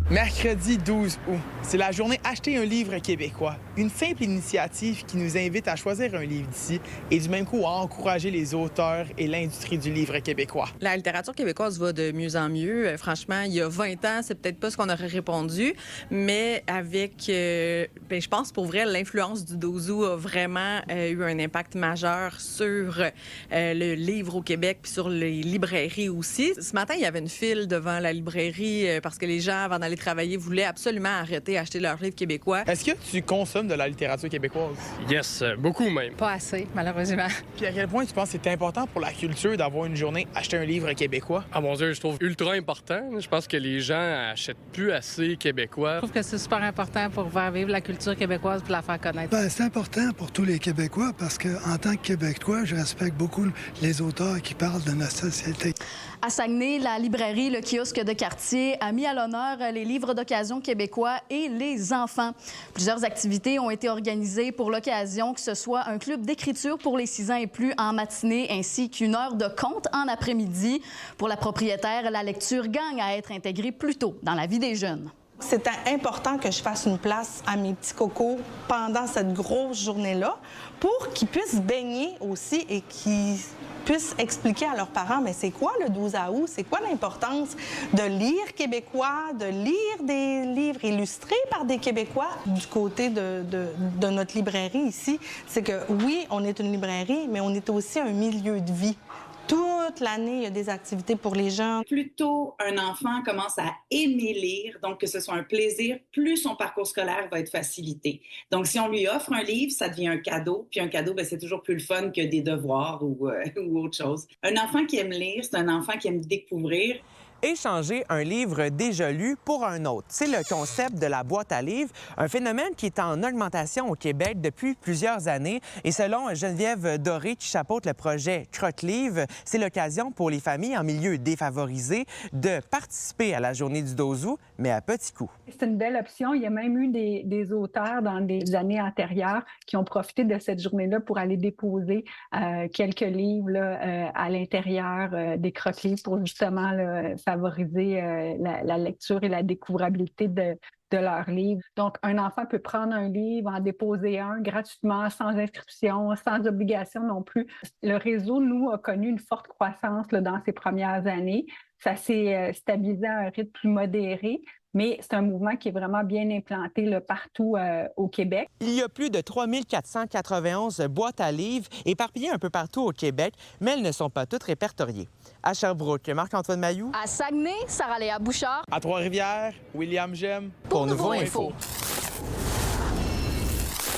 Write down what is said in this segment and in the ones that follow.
Mercredi 12 août, c'est la journée Acheter un livre québécois. Une simple initiative qui nous invite à choisir un livre d'ici et du même coup à encourager les auteurs et l'industrie du livre québécois. La littérature québécoise va de mieux en mieux. Franchement, il y a 20 ans, c'est peut-être pas ce qu'on aurait répondu, mais avec, je pense pour vrai, l'influence du 12 août a vraiment eu un impact majeur sur le livre au Québec puis sur les librairies aussi. Ce matin, il y avait une file devant la librairie parce que les gens, avant d'aller travailler, voulaient absolument arrêter d'acheter leurs livres québécois. Est-ce que tu consommes de la littérature québécoise? Yes, beaucoup même. Pas assez, malheureusement. Puis à quel point tu penses que c'est important pour la culture d'avoir une journée Acheter un livre québécois? Ah mon Dieu, je trouve ultra important. Je pense que les gens achètent plus assez québécois. Je trouve que c'est super important pour faire vivre la culture québécoise et la faire connaître. Bien, c'est important pour tous les Québécois parce qu'en tant que Québécois, je respecte beaucoup les auteurs qui parlent de notre société. À Saguenay, la librairie Le Kiosque de quartier a mis à l'honneur les livres d'occasion québécois et les enfants. Plusieurs activités ont été organisées pour l'occasion, que ce soit un club d'écriture pour les 6 ans et plus en matinée, ainsi qu'une heure de conte en après-midi. Pour la propriétaire, la lecture gagne à être intégrée plus tôt dans la vie des jeunes. C'était important que je fasse une place à mes petits cocos pendant cette grosse journée-là pour qu'ils puissent baigner aussi et qu'ils puissent expliquer à leurs parents, mais c'est quoi le 12 août? C'est quoi l'importance de lire québécois, de lire des livres illustrés par des Québécois? Du côté de notre librairie ici, c'est que oui, on est une librairie, mais on est aussi un milieu de vie. Toute l'année, il y a des activités pour les gens. Plus tôt un enfant commence à aimer lire, donc que ce soit un plaisir, plus son parcours scolaire va être facilité. Donc, si on lui offre un livre, ça devient un cadeau. Puis un cadeau, c'est toujours plus le fun que des devoirs ou autre chose. Un enfant qui aime lire, c'est un enfant qui aime découvrir. Échanger un livre déjà lu pour un autre. C'est le concept de la boîte à livres, un phénomène qui est en augmentation au Québec depuis plusieurs années. Et selon Geneviève Doré, qui chapeaute le projet Croque-Livre, c'est l'occasion pour les familles en milieu défavorisé de participer à la journée du 12 août, mais à petits coups. C'est une belle option. Il y a même eu des auteurs dans des années antérieures qui ont profité de cette journée-là pour aller déposer quelques livres là, à l'intérieur des croque-livres pour justement là, favoriser la lecture et la découvrabilité de leurs livres. Donc, un enfant peut prendre un livre, en déposer un gratuitement, sans inscription, sans obligation non plus. Le réseau, nous, a connu une forte croissance là, dans ces premières années. Ça s'est stabilisé à un rythme plus modéré, mais c'est un mouvement qui est vraiment bien implanté là, partout au Québec. Il y a plus de 3491 boîtes à livres éparpillées un peu partout au Québec, mais elles ne sont pas toutes répertoriées. À Sherbrooke, Marc-Antoine Mailloux. À Saguenay, Sarah-Léa Bouchard. À Trois-Rivières, William Gem. Pour Nouveau Info.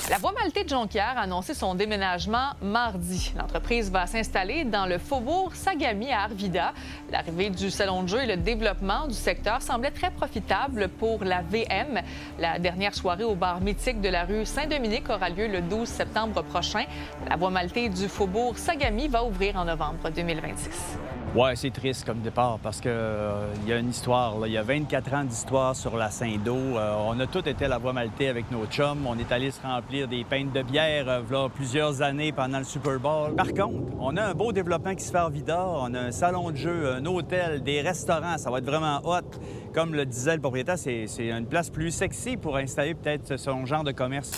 La Voie maltaise de Jonquière a annoncé son déménagement mardi. L'entreprise va s'installer dans le faubourg Sagami à Arvida. L'arrivée du salon de jeu et le développement du secteur semblaient très profitables pour la VM. La dernière soirée au bar mythique de la rue Saint-Dominique aura lieu le 12 septembre prochain. La Voie maltaise du faubourg Sagami va ouvrir en novembre 2026. Ouais, c'est triste comme départ parce que y a une histoire. Là. Il y a 24 ans d'histoire sur la Saint-Do. On a tous été à la Voie maltaise avec nos chums. On est allé se remplir des pintes de bière là, plusieurs années pendant le Super Bowl. Par contre, on a un beau développement qui se fait à Arvida. On a un salon de jeu, un hôtel, des restaurants. Ça va être vraiment hot. Comme le disait le propriétaire, c'est une place plus sexy pour installer peut-être son genre de commerce.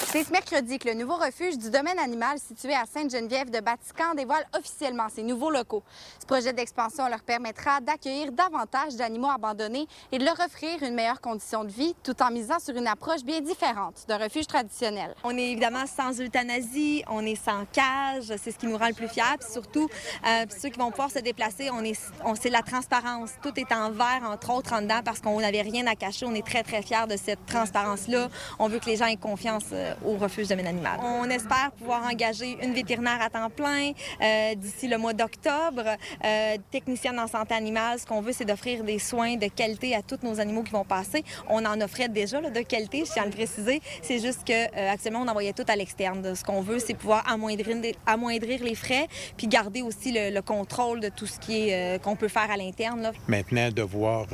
C'est ce mercredi que le nouveau refuge du domaine animal situé à Sainte-Geneviève-de-Batiscan dévoile officiellement ses nouveaux locaux. Ce projet d'expansion leur permettra d'accueillir davantage d'animaux abandonnés et de leur offrir une meilleure condition de vie tout en misant sur une approche bien différente d'un refuge traditionnel. On est évidemment sans euthanasie, on est sans cage, c'est ce qui nous rend le plus fiers. Puis surtout, ceux qui vont pouvoir se déplacer, c'est la transparence. Tout est en verre, entre autres, en dedans parce qu'on n'avait rien à cacher. On est très, très fiers de cette transparence-là. On veut que les gens aient confiance au refuge domaine animal. On espère pouvoir engager une vétérinaire à temps plein d'ici le mois d'octobre, technicienne en santé animale. Ce qu'on veut, c'est d'offrir des soins de qualité à tous nos animaux qui vont passer. On en offrait déjà là, de qualité, je tiens à le préciser. C'est juste qu'actuellement, on envoyait tout à l'externe. Ce qu'on veut, c'est pouvoir amoindrir les frais puis garder aussi le contrôle de tout ce qui est qu'on peut faire à l'interne. Là. Maintenant, de voir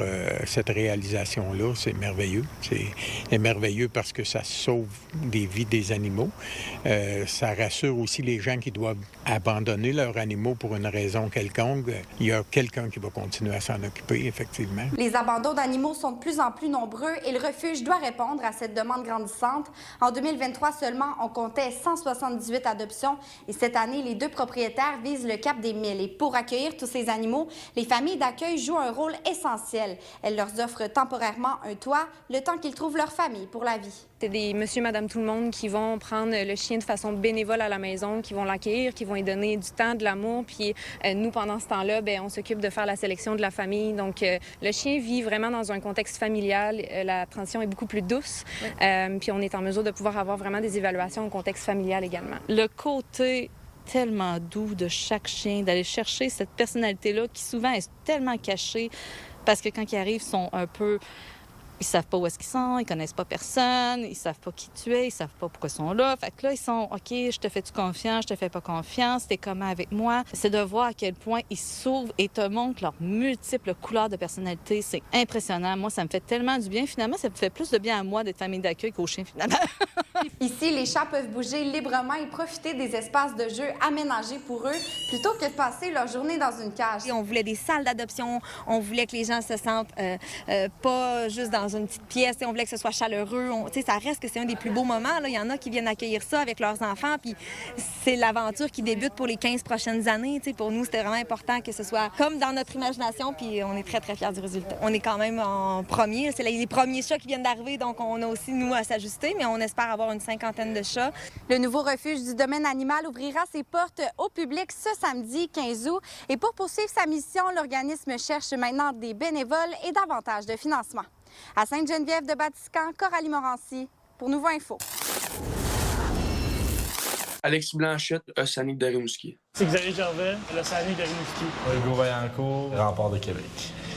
cette réalisation-là, c'est merveilleux. C'est merveilleux parce que ça sauve des vies vie des animaux. Ça rassure aussi les gens qui doivent abandonner leurs animaux pour une raison quelconque. Il y a quelqu'un qui va continuer à s'en occuper, effectivement. Les abandons d'animaux sont de plus en plus nombreux et le refuge doit répondre à cette demande grandissante. En 2023 seulement, on comptait 178 adoptions et cette année, les 2 propriétaires visent le cap des 1000. Et pour accueillir tous ces animaux, les familles d'accueil jouent un rôle essentiel. Elles leur offrent temporairement un toit, le temps qu'ils trouvent leur famille pour la vie. C'est des monsieur, madame, tout le monde qui vont prendre le chien de façon bénévole à la maison, qui vont l'accueillir, qui vont lui donner du temps, de l'amour. Puis nous, pendant ce temps-là, on s'occupe de faire la sélection de la famille. Donc, le chien vit vraiment dans un contexte familial. La transition est beaucoup plus douce. Puis on est en mesure de pouvoir avoir vraiment des évaluations au contexte familial également. Le côté tellement doux de chaque chien, d'aller chercher cette personnalité-là qui souvent est tellement cachée parce que quand ils arrivent, ils sont un peu... Ils savent pas où est-ce qu'ils sont, ils connaissent pas personne, ils savent pas qui tu es, ils savent pas pourquoi ils sont là. Fait que là, ils sont « OK, je te fais-tu confiance, je te fais pas confiance, t'es comment avec moi? » C'est de voir à quel point ils s'ouvrent et te montrent leurs multiples couleurs de personnalité. C'est impressionnant. Moi, ça me fait tellement du bien. Finalement, ça me fait plus de bien à moi d'être famille d'accueil qu'aux chiens, finalement. Ici, les chats peuvent bouger librement et profiter des espaces de jeu aménagés pour eux plutôt que de passer leur journée dans une cage. On voulait des salles d'adoption, on voulait que les gens se sentent pas juste dans une petite pièce, on voulait que ce soit chaleureux. Ça reste que c'est un des plus beaux moments. Là. Il y en a qui viennent accueillir ça avec leurs enfants, puis c'est l'aventure qui débute pour les 15 prochaines années. Pour nous, c'était vraiment important que ce soit comme dans notre imagination, puis on est très, très fiers du résultat. On est quand même en premier. C'est les premiers chats qui viennent d'arriver, donc on a aussi, nous, à s'ajuster, mais on espère avoir une 50aine de chats. Le nouveau refuge du domaine animal ouvrira ses portes au public ce samedi 15 août. Et pour poursuivre sa mission, l'organisme cherche maintenant des bénévoles et davantage de financement. À Sainte-Geneviève-de-Batiscan, Coralie Morancy, pour Nouveau Info. Alexis Blanchette, Océanique de Rimouski. C'est Xavier Gervais, l'Océanique de Rimouski. Hugo Vaillancourt, Rempart de Québec.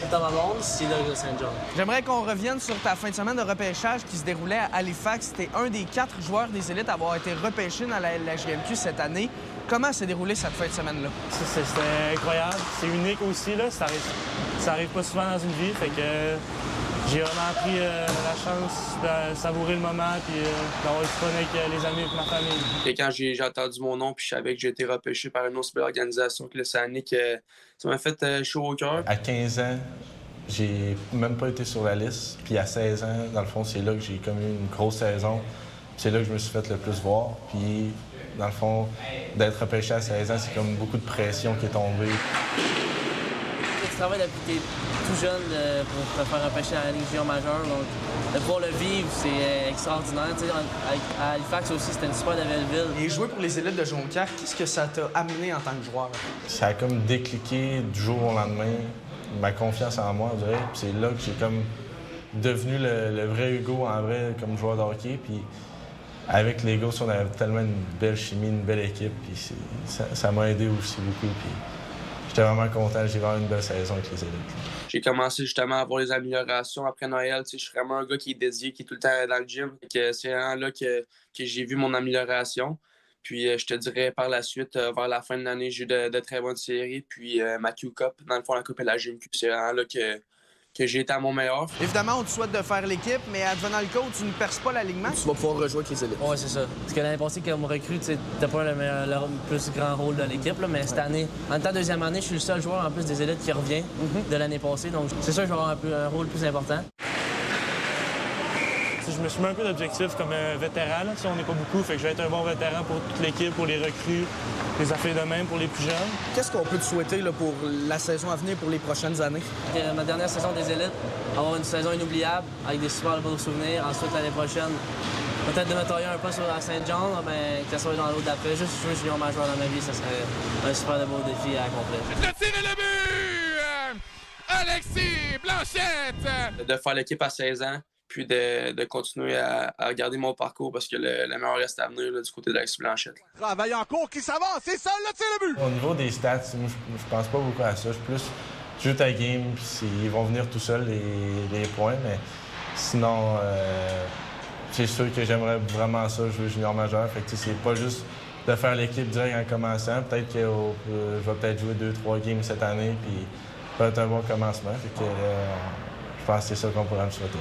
Thomas Bond, Cidre de Saint-John. J'aimerais qu'on revienne sur ta fin de semaine de repêchage qui se déroulait à Halifax. C'était un des 4 joueurs des élites à avoir été repêché dans la LHJMQ cette année. Comment s'est déroulée cette fin de semaine-là? C'était incroyable. C'est unique aussi, là. Ça arrive pas souvent dans une vie, fait que j'ai vraiment pris la chance de savourer le moment puis d'avoir du fun avec les amis et ma famille. Et quand j'ai entendu mon nom puis je savais que j'ai été repêché par une autre belle organisation que l'Océanique, ça m'a fait chaud au cœur. À 15 ans, j'ai même pas été sur la liste. Puis à 16 ans, dans le fond, c'est là que j'ai comme eu une grosse saison. C'est là que je me suis fait le plus voir. Puis, dans le fond, d'être repêché à 16 ans, c'est comme beaucoup de pression qui est tombée. Tu travailles depuis que tu es tout jeune pour te faire repêcher à la Légion majeure. Donc, de pouvoir le vivre, c'est extraordinaire. À Halifax aussi, c'était une super belle ville. Et jouer pour les élites de Jonquière, qu'est-ce que ça t'a amené en tant que joueur? Ça a comme décliqué du jour au lendemain ma confiance en moi, on dirait. Puis c'est là que j'ai comme devenu le vrai Hugo en vrai comme joueur de hockey. Puis avec les gars, on avait tellement une belle chimie, une belle équipe. Puis ça m'a aidé aussi beaucoup. Puis j'étais vraiment content. J'ai vraiment une belle saison avec les élites. J'ai commencé justement à avoir les améliorations après Noël. Je suis vraiment un gars qui est dédié, qui est tout le temps dans le gym. C'est vraiment là que j'ai vu mon amélioration. Puis je te dirais par la suite, vers la fin de l'année, j'ai eu de très bonnes séries. Puis ma Q-Cup, dans le fond, la Coupe et la GMQ, c'est vraiment là que j'ai été à mon meilleur. Évidemment, on te souhaite de faire l'équipe, mais advenant le cas où tu ne perces pas l'alignement, tu vas pouvoir rejouer avec les élites. Oui, c'est ça. Parce que l'année passée, comme recrue, tu n'as pas le plus grand rôle de l'équipe, mais cette année, en tant que deuxième année, je suis le seul joueur en plus des élites qui revient de l'année passée. Donc c'est sûr que je vais avoir un rôle plus important. Je me suis mis un peu d'objectif comme vétéran. Là. On n'est pas beaucoup, fait que je vais être un bon vétéran pour toute l'équipe, pour les recrues, les affaires de même, pour les plus jeunes. Qu'est-ce qu'on peut te souhaiter là, pour la saison à venir, pour les prochaines années? Ma dernière saison des élites, avoir une saison inoubliable, avec des super beaux souvenirs. Ensuite, l'année prochaine, peut-être de me tailler un poste à Saint-John, mais que ça soit dans l'autre d'après. Juste jouer junior majeur dans ma vie, ça serait un super beau défi à accomplir. Le tir et le but! Alexis Blanchette! De faire l'équipe à 16 ans, puis de continuer à regarder mon parcours parce que le meilleur reste à venir là, du côté d'Alexis Blanchette. Vaillancourt qui s'avance, c'est ça le tir le but! Au niveau des stats, moi, je pense pas beaucoup à ça. Je plus joue ta game, puis ils vont venir tout seuls les points, mais sinon, c'est sûr que j'aimerais vraiment ça, jouer junior majeur. Fait que c'est pas juste de faire l'équipe direct en commençant. Peut-être que je vais peut-être jouer 2-3 games cette année, puis ça va être un bon commencement. Fait que, je pense que c'est ça qu'on pourrait me souhaiter.